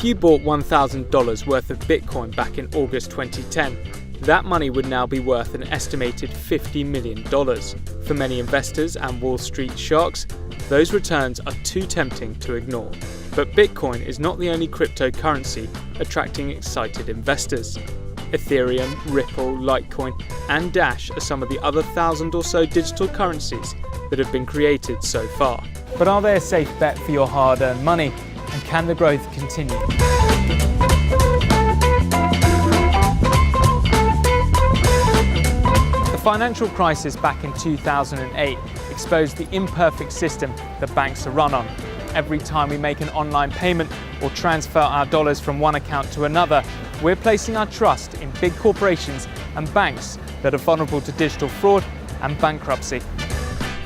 If you bought $1,000 worth of Bitcoin back in August 2010, that money would now be worth an estimated $50 million. For many investors and Wall Street sharks, those returns are too tempting to ignore. But Bitcoin is not the only cryptocurrency attracting excited investors. Ethereum, Ripple, Litecoin, and Dash are some of the other 1,000 or so digital currencies that have been created so far. But are they a safe bet for your hard-earned money? And can the growth continue? The financial crisis back in 2008 exposed the imperfect system that banks are run on. Every time we make an online payment or transfer our dollars from one account to another, we're placing our trust in big corporations and banks that are vulnerable to digital fraud and bankruptcy.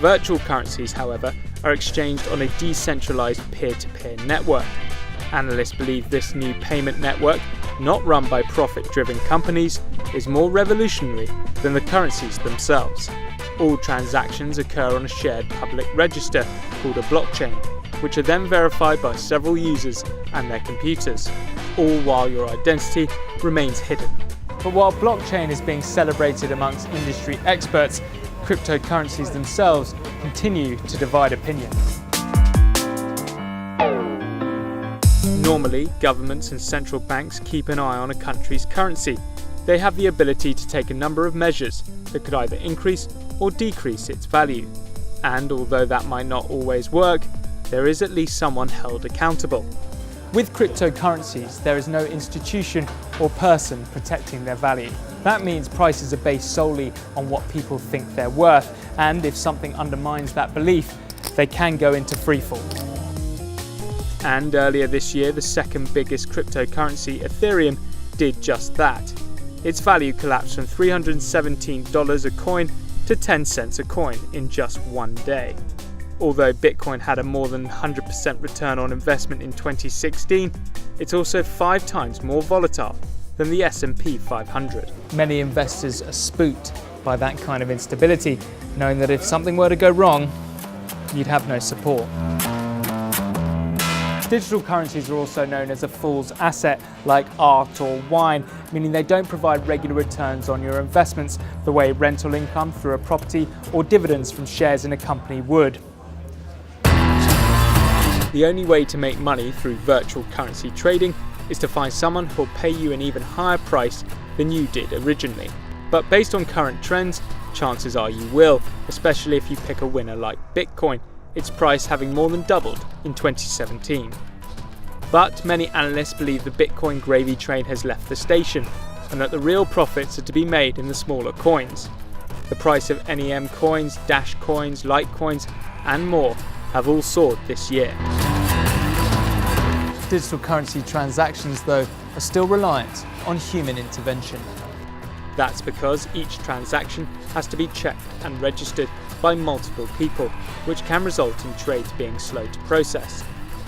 Virtual currencies, however, are exchanged on a decentralized peer-to-peer network. Analysts believe this new payment network, not run by profit-driven companies, is more revolutionary than the currencies themselves. All transactions occur on a shared public register called a blockchain, which are then verified by several users and their computers, all while your identity remains hidden. But while blockchain is being celebrated amongst industry experts, cryptocurrencies themselves continue to divide opinion. Normally, governments and central banks keep an eye on a country's currency. They have the ability to take a number of measures that could either increase or decrease its value. And although that might not always work, there is at least someone held accountable. With cryptocurrencies, there is no institution or person protecting their value. That means prices are based solely on what people think they're worth, and if something undermines that belief, they can go into freefall. And earlier this year, the second biggest cryptocurrency, Ethereum, did just that. Its value collapsed from $317 a coin to 10 cents a coin in just one day. Although Bitcoin had a more than 100% return on investment in 2016, it's also 5 times more volatile than the S&P 500. Many investors are spooked by that kind of instability, knowing that if something were to go wrong, you'd have no support. Digital currencies are also known as a fool's asset, like art or wine, meaning they don't provide regular returns on your investments the way rental income through a property or dividends from shares in a company would. The only way to make money through virtual currency trading is to find someone who'll pay you an even higher price than you did originally. But based on current trends, chances are you will, especially if you pick a winner like Bitcoin, its price having more than doubled in 2017. But many analysts believe the Bitcoin gravy train has left the station, and that the real profits are to be made in the smaller coins. The price of NEM coins, Dash coins, Litecoins, and more have all soared this year. Digital currency transactions, though, are still reliant on human intervention. That's because each transaction has to be checked and registered by multiple people, which can result in trades being slow to process.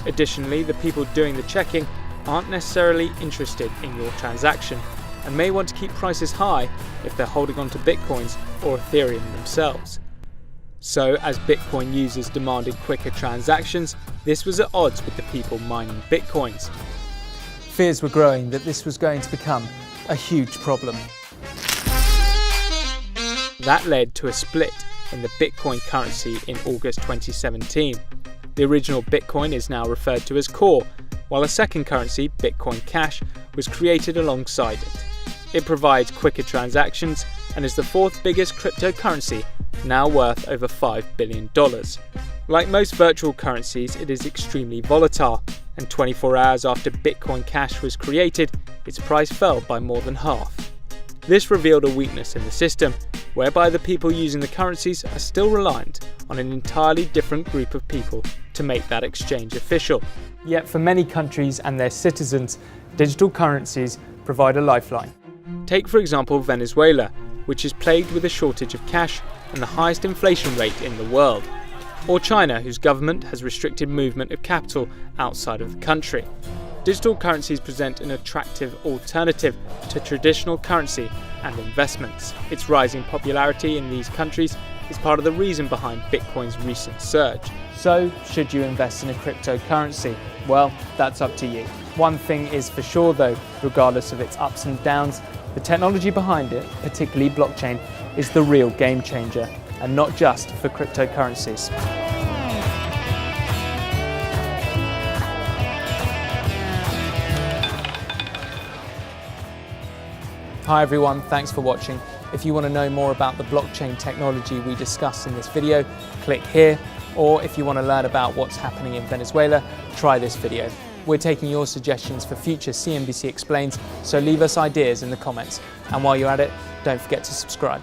Additionally, the people doing the checking aren't necessarily interested in your transaction and may want to keep prices high if they're holding on to Bitcoins or Ethereum themselves. So, as Bitcoin users demanded quicker transactions, this was at odds with the people mining Bitcoins. Fears were growing that this was going to become a huge problem. That led to a split in the Bitcoin currency in August 2017. The original Bitcoin is now referred to as Core, while a second currency, Bitcoin Cash, was created alongside it. It provides quicker transactions and is the 4th biggest cryptocurrency, now worth over $5 billion. Like most virtual currencies, it is extremely volatile, and 24 hours after Bitcoin Cash was created, its price fell by more than half. This revealed a weakness in the system, whereby the people using the currencies are still reliant on an entirely different group of people to make that exchange official. Yet for many countries and their citizens, digital currencies provide a lifeline. Take for example Venezuela, which is plagued with a shortage of cash and the highest inflation rate in the world. Or China, whose government has restricted movement of capital outside of the country. Digital currencies present an attractive alternative to traditional currency and investments. Its rising popularity in these countries is part of the reason behind Bitcoin's recent surge. So, should you invest in a cryptocurrency? Well, that's up to you. One thing is for sure though, regardless of its ups and downs, the technology behind it, particularly blockchain, is the real game changer, and not just for cryptocurrencies. Hi everyone, thanks for watching. If you want to know more about the blockchain technology we discussed in this video, click here. Or if you want to learn about what's happening in Venezuela, try this video. We're taking your suggestions for future CNBC Explains, so leave us ideas in the comments. And while you're at it, don't forget to subscribe.